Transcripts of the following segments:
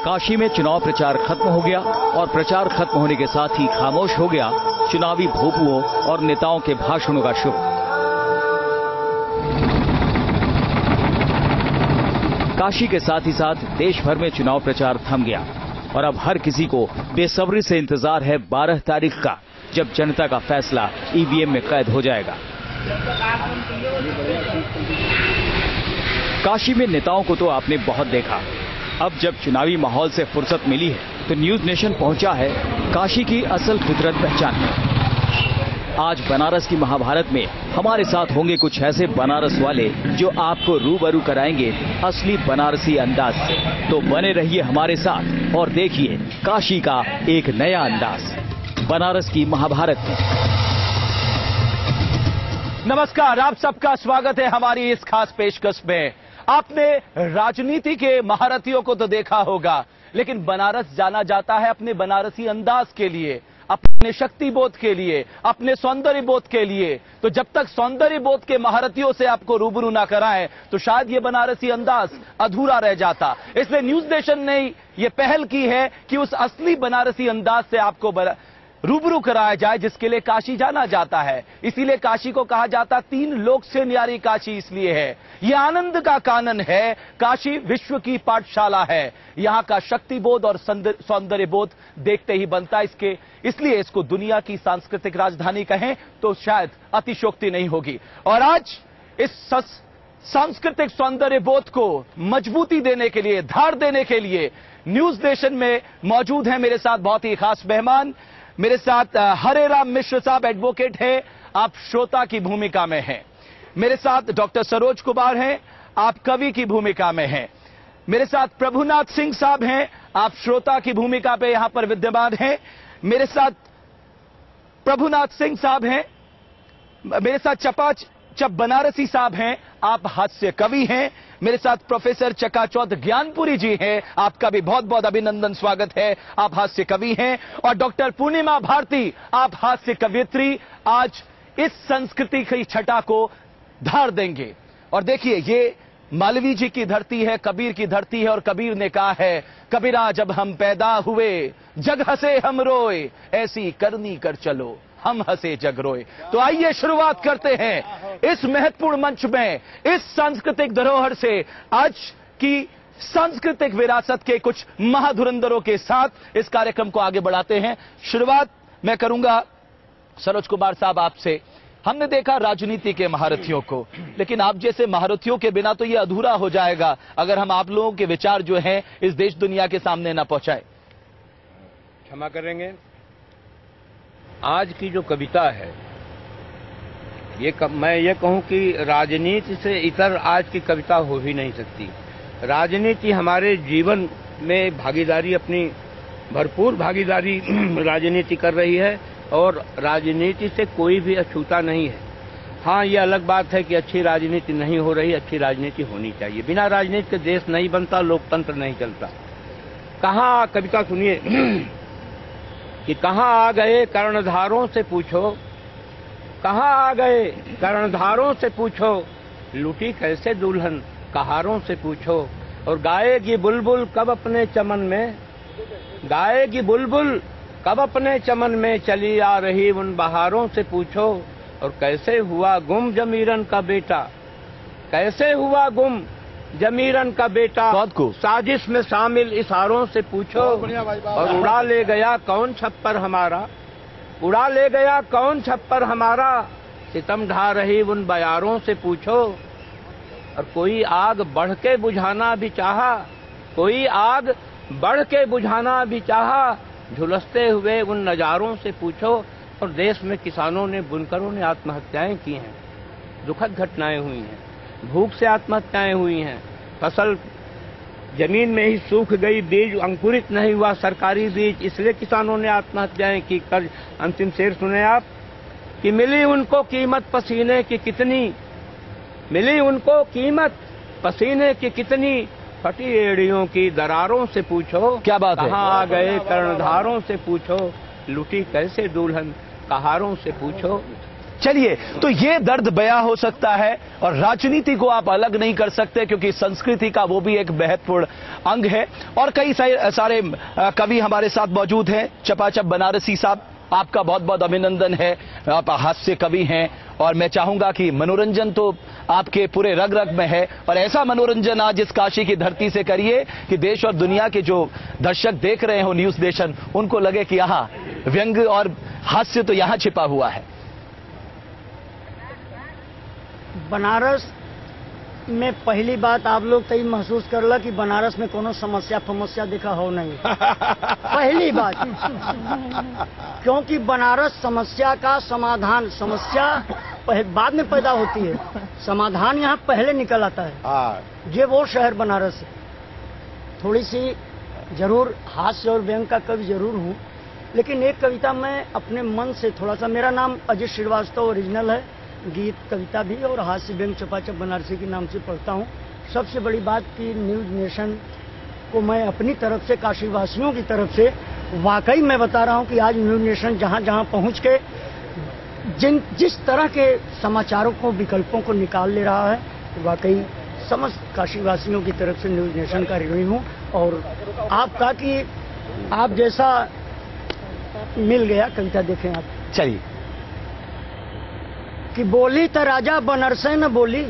काशी में चुनाव प्रचार खत्म हो गया और प्रचार खत्म होने के साथ ही खामोश हो गया चुनावी भोंपुओं और नेताओं के भाषणों का शोर। काशी के साथ ही साथ देश भर में चुनाव प्रचार थम गया और अब हर किसी को बेसब्री से इंतजार है 12 तारीख का, जब जनता का फैसला ईवीएम में कैद हो जाएगा। काशी में नेताओं को तो आपने बहुत देखा। अब जब चुनावी माहौल से फुर्सत मिली है तो न्यूज नेशन पहुंचा है काशी की असल फितरत पहचानने। आज बनारस की महाभारत में हमारे साथ होंगे कुछ ऐसे बनारस वाले जो आपको रूबरू कराएंगे असली बनारसी अंदाज से। तो बने रहिए हमारे साथ और देखिए काशी का एक नया अंदाज बनारस की महाभारत में। नमस्कार, आप सबका स्वागत है हमारी इस खास पेशकश में। आपने राजनीति के महारथियों को तो देखा होगा, लेकिन बनारस जाना जाता है अपने बनारसी अंदाज के लिए, अपने शक्ति बोध के लिए, अपने सौंदर्य बोध के लिए। तो जब तक सौंदर्य बोध के महारथियों से आपको रूबरू ना कराएं तो शायद ये बनारसी अंदाज अधूरा रह जाता। इसलिए न्यूज नेशन ने ये पहल की है कि उस असली बनारसी अंदाज से आपको रूबरू कराया जाए जिसके लिए काशी जाना जाता है। इसीलिए काशी को कहा जाता 3 लोक से न्यारी काशी इसलिए है। यह आनंद का कानन है, काशी विश्व की पाठशाला है। यहां का शक्ति बोध और सौंदर्य बोध देखते ही बनता इसलिए इसको दुनिया की सांस्कृतिक राजधानी कहें तो शायद अतिशोक्ति नहीं होगी। और आज इस सांस्कृतिक सौंदर्य बोध को मजबूती देने के लिए, धार देने के लिए न्यूज नेशन में मौजूद है मेरे साथ बहुत ही खास मेहमान। मेरे साथ हरे राम मिश्र साहब एडवोकेट हैं, आप श्रोता की भूमिका में हैं। मेरे साथ डॉक्टर सरोज कुमार हैं, आप कवि की भूमिका में हैं। मेरे साथ प्रभुनाथ सिंह साहब हैं, आप श्रोता की भूमिका पे यहां पर विद्यमान हैं। मेरे साथ प्रभुनाथ सिंह साहब हैं, मेरे साथ चपाचप बनारसी साहब हैं, आप हास्य कवि हैं। मेरे साथ प्रोफेसर चकाचौथ ज्ञानपुरी जी हैं, आपका भी बहुत बहुत अभिनंदन, स्वागत है, आप हास्य कवि हैं। और डॉक्टर पूर्णिमा भारती, आप हास्य कवियत्री, आज इस संस्कृति की छटा को धार देंगे। और देखिए, ये मालवीय जी की धरती है, कबीर की धरती है, और कबीर ने कहा है, कबीरा जब हम पैदा हुए जग हंसे हम रोए, ऐसी करनी कर चलो हम हंसे जग रोए। तो आइए शुरुआत करते हैं इस महत्वपूर्ण मंच में, इस सांस्कृतिक धरोहर से, आज की सांस्कृतिक विरासत के कुछ महाधुरंधरों के साथ इस कार्यक्रम को आगे बढ़ाते हैं। शुरुआत मैं करूंगा सरोज कुमार साहब आपसे। हमने देखा राजनीति के महारथियों को, लेकिन आप जैसे महारथियों के बिना तो यह अधूरा हो जाएगा अगर हम आप लोगों के विचार जो हैं इस देश दुनिया के सामने न पहुंचाए। क्षमा करेंगे, आज की जो कविता है मैं ये कहूं कि राजनीति से इतर आज की कविता हो ही नहीं सकती। राजनीति हमारे जीवन में भागीदारी, अपनी भरपूर भागीदारी राजनीति कर रही है और राजनीति से कोई भी अछूता नहीं है। हाँ, ये अलग बात है कि अच्छी राजनीति नहीं हो रही, अच्छी राजनीति होनी चाहिए। बिना राजनीति के देश नहीं बनता, लोकतंत्र नहीं चलता। कहाँ कविता सुनिए कि कहाँ आ गए कर्णधारों से पूछो, कहाँ आ गए कर्णधारों से पूछो, लूटी कैसे दुल्हन कहारों से पूछो। और गाएगी बुलबुल कब अपने चमन में, गाएगी बुलबुल कब अपने चमन में, चली आ रही उन बहारों से पूछो। और कैसे हुआ गुम जमीरन का बेटा, कैसे हुआ गुम जमीरन का बेटा, साजिश में शामिल इशारों से पूछो। और उड़ा ले गया कौन छप्पर हमारा, उड़ा ले गया कौन छप्पर हमारा, सितम ढा रही उन बयारों से पूछो। और कोई आग बढ़ के बुझाना भी चाहा, कोई आग बढ़ के बुझाना भी चाहा, झुलसते हुए उन नजारों से पूछो। और देश में किसानों ने, बुनकरों ने आत्महत्याएं की हैं, दुखद घटनाएं हुई हैं, भूख से आत्महत्याएं हुई हैं, फसल जमीन में ही सूख गई, बीज अंकुरित नहीं हुआ, सरकारी बीज, इसलिए किसानों ने आत्महत्याएं की। कर अंतिम शेर सुने आप कि मिली उनको कीमत पसीने की कितनी, मिली उनको कीमत पसीने की कितनी, फटी एड़ियों की दरारों से पूछो। क्या बात है, कहाँ आ गए कर्णधारों से पूछो, लुटी कैसे दुल्हन कहारों से पूछो। चलिए, तो ये दर्द बयां हो सकता है और राजनीति को आप अलग नहीं कर सकते, क्योंकि संस्कृति का वो भी एक महत्वपूर्ण अंग है। और कई सारे कवि हमारे साथ मौजूद हैं। चपाचप बनारसी साहब, आपका बहुत बहुत अभिनंदन है, आप हास्य कवि हैं और मैं चाहूंगा कि मनोरंजन तो आपके पूरे रग रग में है, और ऐसा मनोरंजन आज इस काशी की धरती से करिए कि देश और दुनिया के जो दर्शक देख रहे हो न्यूज नेशन, उनको लगे कि यहाँ व्यंग और हास्य तो यहाँ छिपा हुआ है। बनारस में पहली बात आप लोग तो महसूस करला कि बनारस में कोनो समस्या देखा हो नहीं। पहली बात, क्योंकि बनारस समस्या का समाधान, समस्या बाद में पैदा होती है, समाधान यहाँ पहले निकल आता है। ये वो शहर बनारस है। थोड़ी सी जरूर हास्य और व्यंग का कवि जरूर हूँ, लेकिन एक कविता मैं अपने मन से थोड़ा सा, मेरा नाम अजय श्रीवास्तव ओरिजिनल है, गीत कविता भी और हास्य व्यंग चपाचप बनारसी के नाम से पढ़ता हूँ। सबसे बड़ी बात कि न्यूज नेशन को मैं अपनी तरफ से, काशीवासियों की तरफ से वाकई मैं बता रहा हूँ कि आज न्यूज नेशन जहाँ जहाँ पहुँच के जिस तरह के समाचारों को, विकल्पों को निकाल ले रहा है, वाकई समस्त काशीवासियों की तरफ से न्यूज नेशन का ऋणी हूँ। और आपका कि आप जैसा मिल गया, कविता देखें आप। चलिए, कि बोली तो राजा बनरसे न बोली,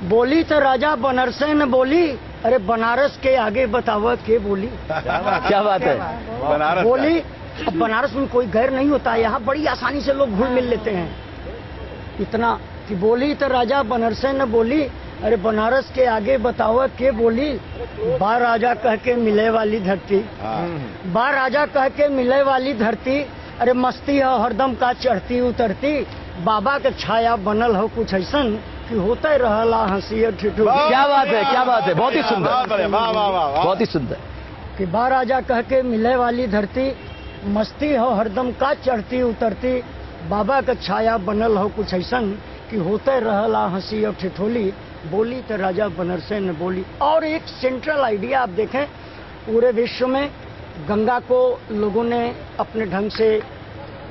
बोली तो राजा बनरसे न बोली, अरे बनारस के आगे बतावा के बोली। क्या बात है। बनारस बोली, अब बनारस में कोई गैर नहीं होता, यहाँ बड़ी आसानी से लोग घुल मिल लेते हैं। इतना कि बोली तो राजा बनरसे न बोली, अरे बनारस के आगे बतावा के बोली। बा राजा कह के मिले वाली धरती, बा राजा कह के मिले वाली धरती, अरे मस्ती हो हरदम का चढ़ती उतरती, बाबा के छाया बनल हो कुछ ऐसन कि होते रहला हंसी और ठिठुरी। क्या बात है, क्या बात है, बहुत ही सुंदर, बहुत ही सुंदर। कि बा राजा कह के मिले वाली धरती, मस्ती हो हरदम का चढ़ती उतरती, बाबा का छाया बनल हो कुछ ऐसन कि होते रहला हंसी और ठिठोली, बोली तो राजा बनरसे न बोली। और एक सेंट्रल आइडिया आप देखें, पूरे विश्व में गंगा को लोगों ने अपने ढंग से,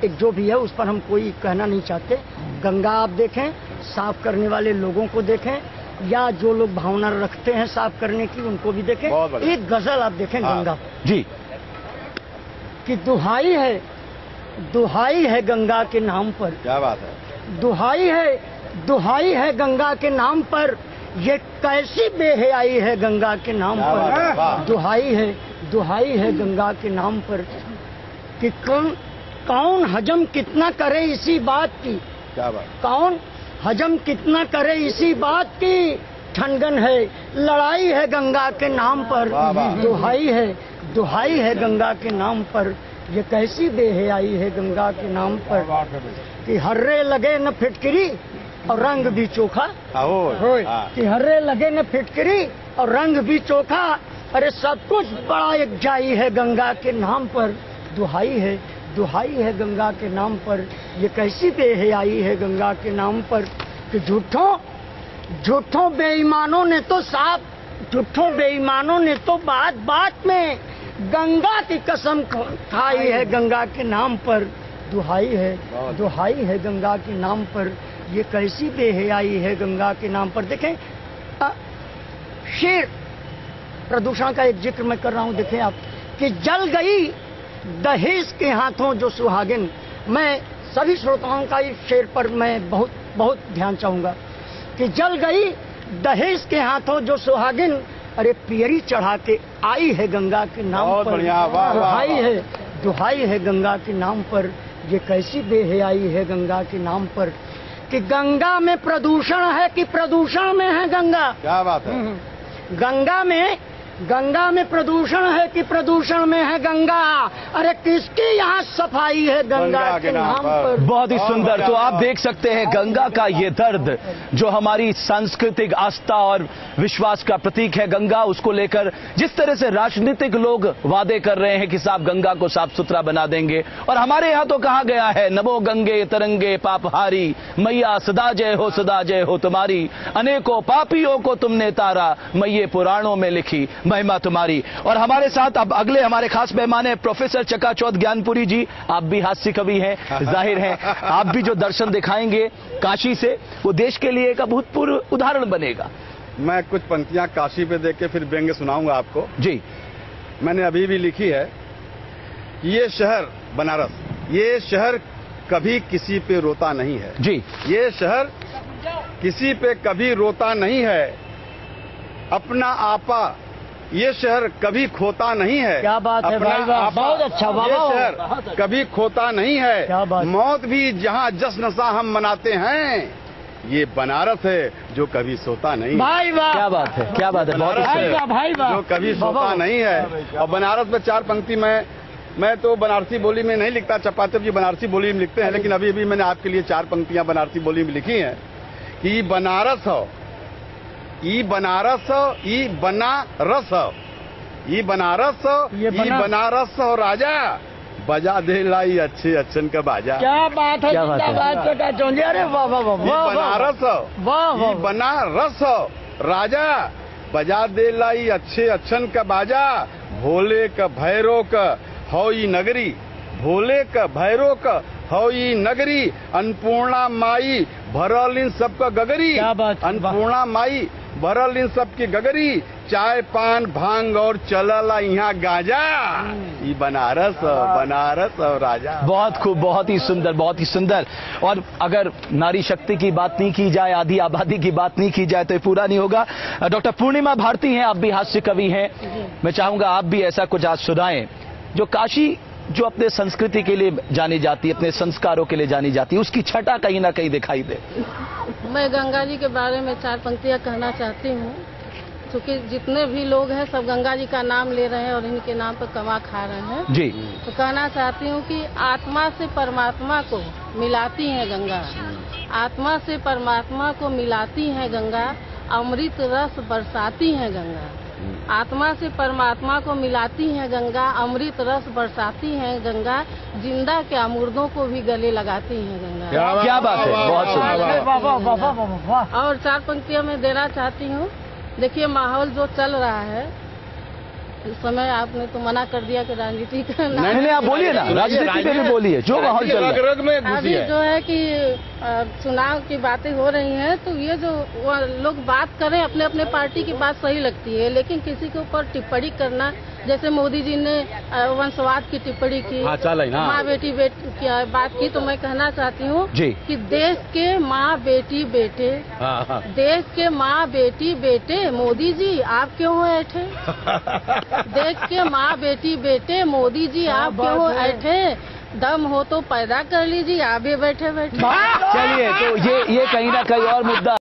एक जो भी है उस पर हम कोई कहना नहीं चाहते, गंगा आप देखें, साफ करने वाले लोगों को देखें, या जो लोग भावना रखते हैं साफ करने की उनको भी देखें। एक गजल आप देखें गंगा जी, कि दुहाई है गंगा के नाम पर। क्या बात है। दुहाई है गंगा के नाम पर, ये कैसी बेहयाई है गंगा के नाम पर। दुहाई है गंगा के नाम पर, कि कौन हजम कितना करे इसी बात की। क्या बात। कौन हजम कितना करे इसी बात की, ठनगन है लड़ाई है गंगा के नाम पर। दुहाई है गंगा के नाम पर, ये कैसी बेहयाई है गंगा के नाम पर। कि हर्रे लगे न फिटकरी और रंग भी चोखा, कि हर्रे लगे न फिटकरी और रंग भी चोखा, अरे सब कुछ बड़ा एक जाई है गंगा के नाम पर। दुहाई है गंगा के नाम पर, ये कैसी बेहयाई है गंगा के नाम पर। कि झूठों बेईमानों ने तो बात बात में गंगा की कसम खाई है गंगा के नाम पर। दुहाई है गंगा के नाम पर, ये कैसी बेहयाई है गंगा के नाम पर। देखें, शेर प्रदूषण का एक जिक्र मैं कर रहा हूं, देखें आप, कि जल गई दहेज के हाथों जो सुहागिन। मैं सभी श्रोताओं का इस शेर पर मैं बहुत बहुत ध्यान चाहूंगा, कि जल गई दहेज के हाथों जो सुहागिन, अरे पियरी चढ़ा के आई है गंगा के नाम पर। दुहाई है गंगा के नाम पर, ये कैसी बेहयाई है गंगा के नाम पर। कि गंगा में प्रदूषण है कि प्रदूषण में है गंगा। क्या बात है। गंगा में प्रदूषण है कि प्रदूषण में है गंगा, अरे किसकी यहाँ सफाई है गंगा के नाम पर। बहुत ही सुंदर। तो आप देख सकते हैं गंगा का ये दर्द, जो हमारी सांस्कृतिक आस्था और विश्वास का प्रतीक है गंगा, उसको लेकर जिस तरह से राजनीतिक लोग वादे कर रहे हैं कि साहब गंगा को साफ सुथरा बना देंगे, और हमारे यहाँ तो कहा गया है, नमो गंगे तरंगे पापहारी, मैया सदा जय हो तुम्हारी, अनेकों पापियों को तुमने तारा, मैये पुराणों में लिखी महिमा तुम्हारी। और हमारे साथ अब अगले हमारे खास मेहमान हैं प्रोफेसर चकाचौथ ज्ञानपुरी जी। आप भी हास्य कवि हैं, जाहिर है आप भी जो दर्शन दिखाएंगे काशी से वो देश के लिए एक अभूतपूर्व उदाहरण बनेगा। मैं कुछ पंक्तियां काशी पे देख के फिर व्यंग्य सुनाऊंगा आपको। जी, मैंने अभी भी लिखी है। ये शहर बनारस, ये शहर कभी किसी पे रोता नहीं है। जी, ये शहर किसी पे कभी रोता नहीं है, अपना आपा ये शहर कभी खोता नहीं है। क्या बात है अपना भाई, वाह, आपा बहुत अच्छा, वाह, ये वाह, शहर कभी खोता नहीं है। क्या बात। मौत भी जहाँ जश्न सा हम मनाते हैं, ये बनारस है जो कभी सोता नहीं है। भाई वाह, क्या बात है, क्या बात है, बहुत बनारस अच्छे। भाई वाह, भाई वाह, जो कभी सोता नहीं है। और बनारस में 4 पंक्ति मैं तो बनारसी बोली में नहीं लिखता, चपातेव जी बनारसी बोली में लिखते हैं, लेकिन अभी भी मैंने आपके लिए 4 पंक्तियां बनारसी बोली में लिखी हैं कि बनारस हो, ई बनारस हो, ई बनारस हो, ई बनारस हो, ये ई बनारस हो राजा, बजा दे लाई अच्छे अच्छन का बाजा। क्या बात है, क्या बात है। जिंदाबाद चकाचौंध। अरे वाह वाह वाह ई वाह, बनारस हो, वाह वाह, ई बनारस हो राजा, बजा दे लाई अच्छे अच्छन का बाजा, भोले का भैरो का हौई नगरी, भोले का भैरो का हौई नगरी, अन्नपूर्णा माई भरल इन सबका गगरी। क्या बात है, अन्नपूर्णा माई भरल इन सबकी गगरी, चाय पान भांग और चलला यहाँ गाजा, ये बनारस बनारस और राजा। बहुत खूब, बहुत ही सुंदर, बहुत ही सुंदर। और अगर नारी शक्ति की बात नहीं की जाए, आधी आबादी की बात नहीं की जाए तो ये पूरा नहीं होगा। डॉक्टर पूर्णिमा भारती हैं, आप भी हास्य कवि हैं, मैं चाहूंगा आप भी ऐसा कुछ आज सुनाएं जो काशी जो अपने संस्कृति के लिए जानी जाती है, अपने संस्कारों के लिए जानी जाती है, उसकी छटा कहीं ना कहीं दिखाई दे। मैं गंगा जी के बारे में 4 पंक्तियां कहना चाहती हूँ, क्योंकि जितने भी लोग हैं सब गंगा जी का नाम ले रहे हैं और इनके नाम पर कमा खा रहे हैं। जी, तो कहना चाहती हूँ कि आत्मा से परमात्मा को मिलाती है गंगा, आत्मा से परमात्मा को मिलाती है गंगा, अमृत रस बरसाती है गंगा। आत्मा से परमात्मा को मिलाती है गंगा, अमृत रस बरसाती है गंगा, जिंदा के मुर्दों को भी गले लगाती है गंगा। क्या बात है, बहुत सुंदर। वाह वाह वाह वाह वाह वाह। और 4 पंक्तियां मैं देना चाहती हूँ। देखिए माहौल जो चल रहा है इस समय, आपने तो मना कर दिया कि राजनीति करना। नहीं, आप बोलिए ना, राजनीति पे भी बोलिए, जो माहौल चल रहा है। रग में घुसी अभी है। जो है कि चुनाव की बातें हो रही हैं, तो ये जो वो लोग बात करें अपने अपने पार्टी की बात सही लगती है, लेकिन किसी के ऊपर टिप्पणी करना, जैसे मोदी जी ने वंशवाद की टिप्पणी की, माँ बेटी की बात की, तो मैं कहना चाहती हूँ कि देश के माँ बेटी बेटे, देश के माँ बेटी बेटे मोदी जी आप क्यों हो ऐठे? देश के माँ बेटी बेटे मोदी जी आप क्यों हो ऐठे? दम हो तो पैदा कर लीजिए, आप भी बैठे बैठे। चलिए, तो ये कहीं ना कहीं और मुद्दा